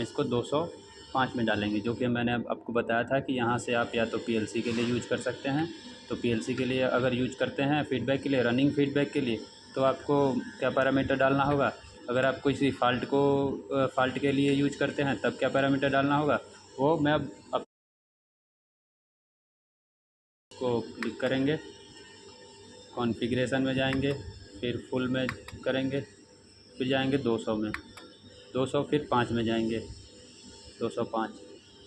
हम इसको 205 में डालेंगे, जो कि मैंने आपको बताया था कि यहाँ से आप या तो पीएलसी के लिए यूज कर सकते हैं। तो पीएलसी के लिए अगर यूज करते हैं फीडबैक के लिए, रनिंग फीडबैक के लिए, तो आपको क्या पैरामीटर डालना होगा। अगर आप किसी फ़ाल्ट के लिए यूज करते हैं तब क्या पैरामीटर डालना होगा, वो मैं अब आपको क्लिक करेंगे, कॉन्फ़िगरेशन में जाएंगे, फिर फुल में करेंगे, फिर जाएंगे 200 में, 200 फिर 5 में जाएंगे, 205,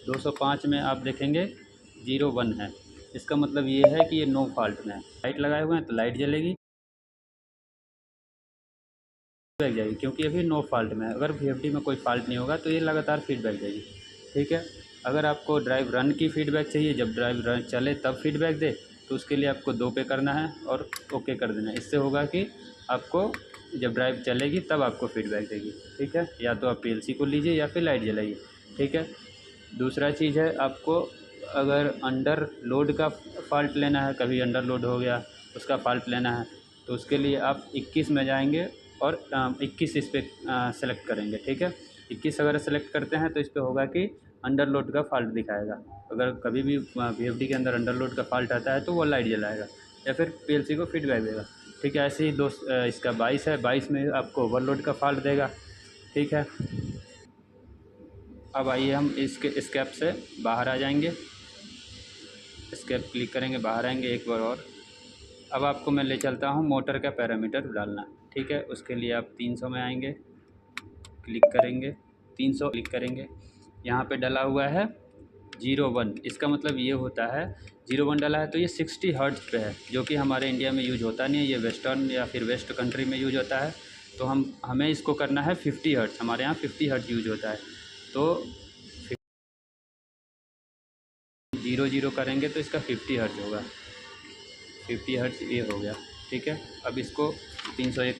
205 में आप देखेंगे 01 है। इसका मतलब ये है कि ये नो फॉल्ट में है। लाइट लगाए हुए हैं तो लाइट जलेगी, फीडबैक जाएगी, क्योंकि अभी नो फॉल्ट में है। अगर वीएफडी में कोई फॉल्ट नहीं होगा तो ये लगातार फीडबैक जाएगी। ठीक है। अगर आपको ड्राइव रन की फ़ीडबैक चाहिए, जब ड्राइव रन चले तब फीडबैक दे, तो उसके लिए आपको 2 पे करना है और ओके कर देना है। इससे होगा कि आपको जब ड्राइव चलेगी तब आपको फीडबैक देगी। ठीक है। या तो आप पीएलसी को लीजिए या फिर लाइट जलाइए। ठीक है। दूसरा चीज़ है, आपको अगर अंडर लोड का फ़ाल्ट लेना है, कभी अंडर लोड हो गया उसका फ़ाल्ट लेना है, तो उसके लिए आप 21 में जाएंगे और 21 इस पर सेलेक्ट करेंगे। ठीक है। 21 अगर सेलेक्ट करते हैं तो इस पर होगा कि अंडर लोड का फ़ाल्ट दिखाएगा। अगर कभी भी वीएफडी के अंदर अंडर लोड का फ़ाल्ट आता है तो वो लाइट जलाएगा या फिर पीएलसी को फीडबैक देगा। ठीक है। ऐसे ही इसका 22 है, 22 में आपको ओवरलोड का फ़ाल्ट देगा। ठीक है। अब आइए हम इसके स्केप से बाहर आ जाएंगे, स्केप क्लिक करेंगे, बाहर आएंगे एक बार और। अब आपको मैं ले चलता हूँ मोटर का पैरामीटर डालना। ठीक है। उसके लिए आप 300 में आएंगे, क्लिक करेंगे, 300 क्लिक करेंगे। यहाँ पे डला हुआ है 01। इसका मतलब ये होता है 01 डला है तो ये 60 हर्ट्ज पे है, जो कि हमारे इंडिया में यूज होता नहीं है। ये वेस्टर्न या फिर वेस्ट कंट्री में यूज होता है। तो हमें इसको करना है 50 हर्ट्ज। हमारे यहाँ 50 हर्ट्ज यूज होता है। तो 00 करेंगे तो इसका 50 हर्ट्ज होगा। 50 हर्ट्ज ये हो गया। ठीक है। अब इसको 301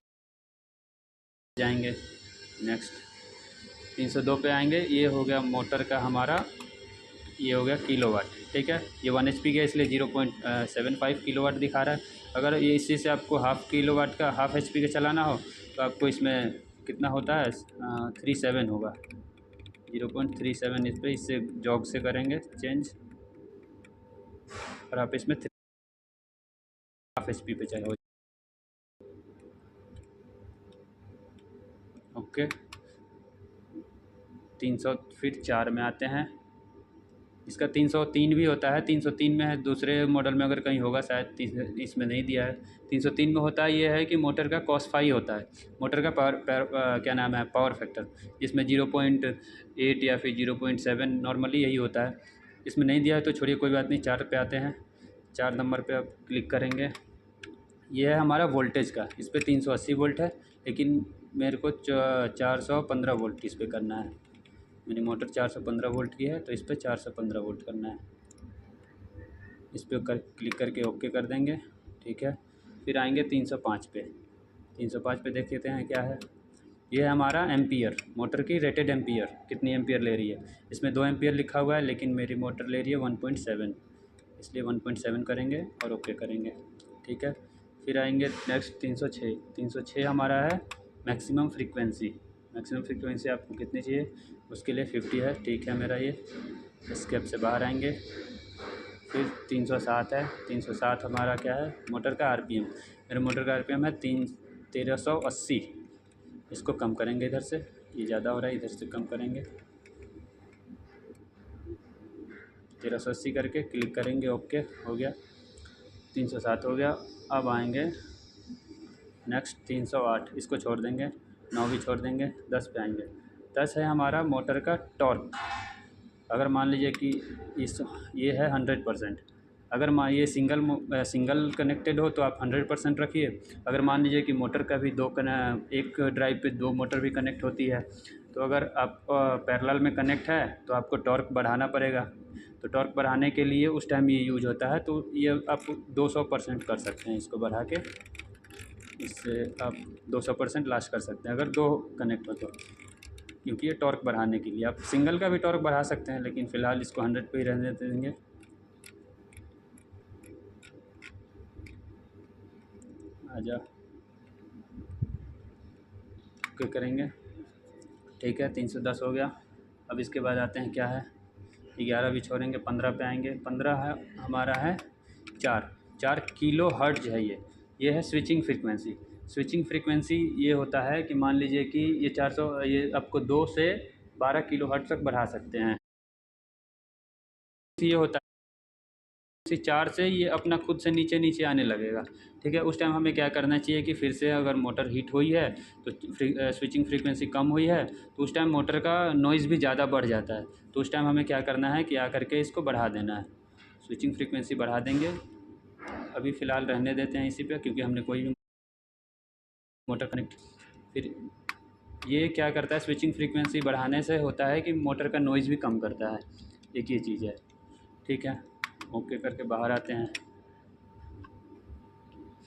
जाएंगे, नेक्स्ट 302 पे आएंगे। ये हो गया मोटर का हमारा, ये हो गया किलोवाट। ठीक है। ये 1 एचपी का इसलिए 0.75 किलोवाट दिखा रहा है। अगर ये इसी से आपको हाफ़ किलोवाट का, हाफ़ एचपी का चलाना हो तो आपको इसमें कितना होता है, 37 होगा, 0.37 इस पर, इससे जॉग से करेंगे चेंज, और आप इसमें हाफ़ एचपी पे चाहिए। ओके। 300 फिर 4 में आते हैं। इसका 303 भी होता है, 303 में है, दूसरे मॉडल में अगर कहीं होगा शायद, इसमें नहीं दिया है। 303 में होता है, ये है कि मोटर का कॉस फाई होता है, मोटर का क्या नाम है, पावर फैक्टर, जिसमें 0.8 या फिर 0.7 नॉर्मली यही होता है। इसमें नहीं दिया है तो छोड़िए, कोई बात नहीं। 4 पे आते हैं, 4 नंबर पे आप क्लिक करेंगे। ये है हमारा वोल्टेज का, इस पर 380 वोल्ट है, लेकिन मेरे को 415 वोल्ट इस पर करना है। मेरी मोटर 415 वोल्ट की है तो इस पर 415 वोल्ट करना है। इस पर क्लिक करके ओके कर देंगे। ठीक है। फिर आएंगे 305 पे। 305 पे देख लेते हैं क्या है। ये है हमारा एम्पियर, मोटर की रेटेड एम्पियर, कितनी एम्पियर ले रही है। इसमें 2 एम्पियर लिखा हुआ है, लेकिन मेरी मोटर ले रही है 1.7, इसलिए 1.7 करेंगे और ओके करेंगे। ठीक है। फिर आएंगे नेक्स्ट 306। 306 हमारा है मैक्सिमम फ्रीक्वेंसी। मैक्सिमम फ्रीक्वेंसी आपको कितनी चाहिए, उसके लिए 50 है। ठीक है मेरा ये। स्केप से बाहर आएंगे, फिर 307 है। 307 हमारा क्या है, मोटर का आरपीएम। मेरे मोटर का आरपीएम है 1380। इसको कम करेंगे इधर से, ये ज़्यादा हो रहा है, इधर से कम करेंगे। 1380 करके क्लिक करेंगे, ओके हो गया। 307 हो गया। अब आएंगे नेक्स्ट 308, इसको छोड़ देंगे, 9 भी छोड़ देंगे, 10 पे आएंगे। 10 है हमारा मोटर का टॉर्क। अगर मान लीजिए कि इस ये है 100%। अगर मान ये सिंगल कनेक्टेड हो तो आप 100% रखिए। अगर मान लीजिए कि मोटर का भी एक ड्राइव पे 2 मोटर भी कनेक्ट होती है, तो अगर आप पैरेलल में कनेक्ट है तो आपको टॉर्क बढ़ाना पड़ेगा। तो टॉर्क बढ़ाने के लिए उस टाइम ये यूज होता है, तो ये आप 200% कर सकते हैं इसको बढ़ा के। इससे आप 200% लास्ट कर सकते हैं अगर 2 कनेक्ट हो तो, क्योंकि ये टॉर्क बढ़ाने के लिए। आप सिंगल का भी टॉर्क बढ़ा सकते हैं, लेकिन फ़िलहाल इसको 100 पे ही रहने देंगे। आजा, ओके करेंगे। ठीक है। 310 हो गया। अब इसके बाद आते हैं क्या है, 11 भी छोड़ेंगे, 15 पे आएंगे। 15 है हमारा है 4 किलो हर्ट्ज है ये है स्विचिंग फ्रीक्वेंसी। स्विचिंग फ्रीक्वेंसी ये होता है कि मान लीजिए कि ये 400, ये आपको 2 से 12 किलो हर्ट्ज तक बढ़ा सकते हैं। ये होता है 4 से ये अपना खुद से नीचे नीचे आने लगेगा। ठीक है, उस टाइम हमें क्या करना चाहिए कि फिर से अगर मोटर हीट हुई है तो स्विचिंग फ्रीक्वेंसी कम हुई है तो उस टाइम मोटर का नॉइज़ भी ज़्यादा बढ़ जाता है। तो उस टाइम हमें क्या करना है कि आकर के इसको बढ़ा देना है, स्विचिंग फ्रीक्वेंसी बढ़ा देंगे। अभी फ़िलहाल रहने देते हैं इसी पे, क्योंकि हमने कोई भी मोटर कनेक्ट। फिर ये क्या करता है, स्विचिंग फ्रीक्वेंसी बढ़ाने से होता है कि मोटर का नॉइज़ भी कम करता है, एक ये चीज़ है। ठीक है, ओके करके बाहर आते हैं।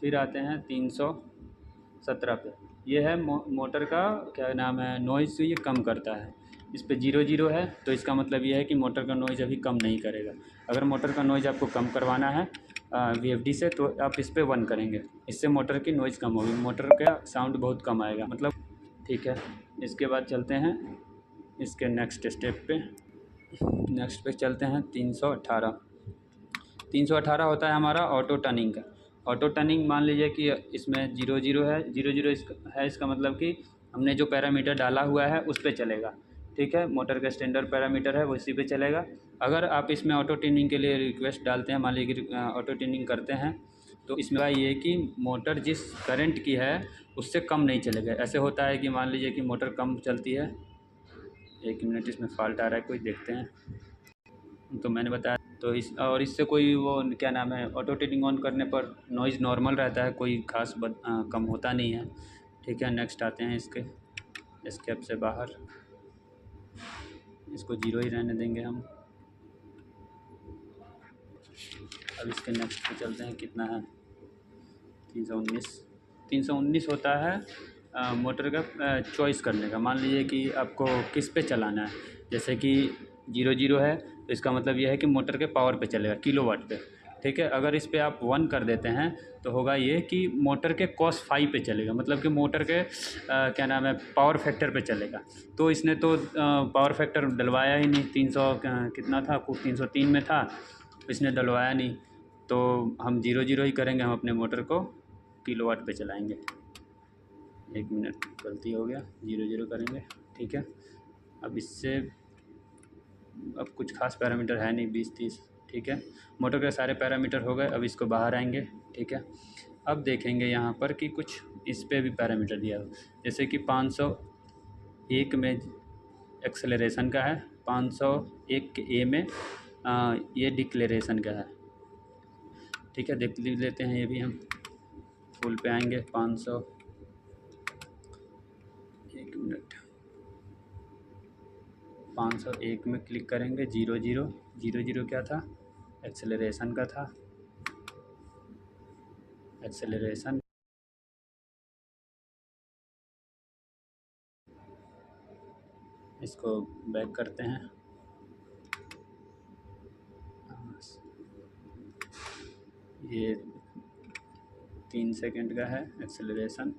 फिर आते हैं 317 पे। ये है मोटर का क्या नाम है, नॉइज़ ये कम करता है। इस पे 0 है तो इसका मतलब ये है कि मोटर का नॉइज़ अभी कम नहीं करेगा। अगर मोटर का नॉइज़ आपको कम करवाना है VFD से तो आप इस पे 1 करेंगे, इससे मोटर की नॉइज़ कम होगी, मोटर का साउंड बहुत कम आएगा मतलब। ठीक है, इसके बाद चलते हैं इसके नेक्स्ट स्टेप पे। नेक्स्ट पे चलते हैं 318। 318 होता है हमारा ऑटो टर्निंग का। ऑटो टर्निंग मान लीजिए कि इसमें 0 है, 0 है, इसका मतलब कि हमने जो पैरामीटर डाला हुआ है उस पे चलेगा। ठीक है, मोटर का स्टैंडर्ड पैरामीटर है वो इसी पे चलेगा। अगर आप इसमें ऑटो ट्यूनिंग के लिए रिक्वेस्ट डालते हैं, मान लीजिए कि ऑटो ट्यूनिंग करते हैं, तो इसमें ये कि मोटर जिस करंट की है उससे कम नहीं चलेगा। ऐसे होता है कि मान लीजिए कि मोटर कम चलती है, 1 मिनट इसमें फॉल्ट आ रहा है, कोई देखते हैं। तो मैंने बताया तो इससे कोई वो क्या नाम है, ऑटो ट्यूनिंग ऑन करने पर नॉइज़ नॉर्मल रहता है, कोई खास कम होता नहीं है। ठीक है, नेक्स्ट आते हैं इसके एस्केप से बाहर, इसको 0 ही रहने देंगे हम। अब इसके नेक्स्ट पे चलते हैं, कितना है 319। 319 होता है मोटर का चॉइस करने का। मान लीजिए कि आपको किस पे चलाना है, जैसे कि 0 है तो इसका मतलब यह है कि मोटर के पावर पे चलेगा, किलोवाट पे। ठीक है, अगर इस पे आप 1 कर देते हैं तो होगा ये कि मोटर के cos फाई पे चलेगा, मतलब कि मोटर के क्या नाम है, पावर फैक्टर पे चलेगा। तो इसने तो पावर फैक्टर डलवाया ही नहीं, 300 कितना था, कुछ 303 में था, इसने डलवाया नहीं। तो हम 0 ही करेंगे, हम अपने मोटर को किलोवाट पे चलाएंगे। 1 मिनट गलती हो गया, 0 करेंगे। ठीक है, अब इससे अब कुछ खास पैरामीटर है नहीं, 20-30। ठीक है, मोटर के सारे पैरामीटर हो गए, अब इसको बाहर आएंगे। ठीक है, अब देखेंगे यहाँ पर कि कुछ इस पे भी पैरामीटर दिया हो, जैसे कि 501 में एक्सेलरेशन का है, 501 के ए में ये डिक्लेरेशन का है। ठीक है, देख लेते हैं ये भी हम। फुल पे आएंगे 500, 1 मिनट, 501 में क्लिक करेंगे। 0 क्या था, एक्सेलरेशन का था, एक्सेलरेशन। इसको बैक करते हैं, ये 3 सेकंड का है एक्सेलरेशन।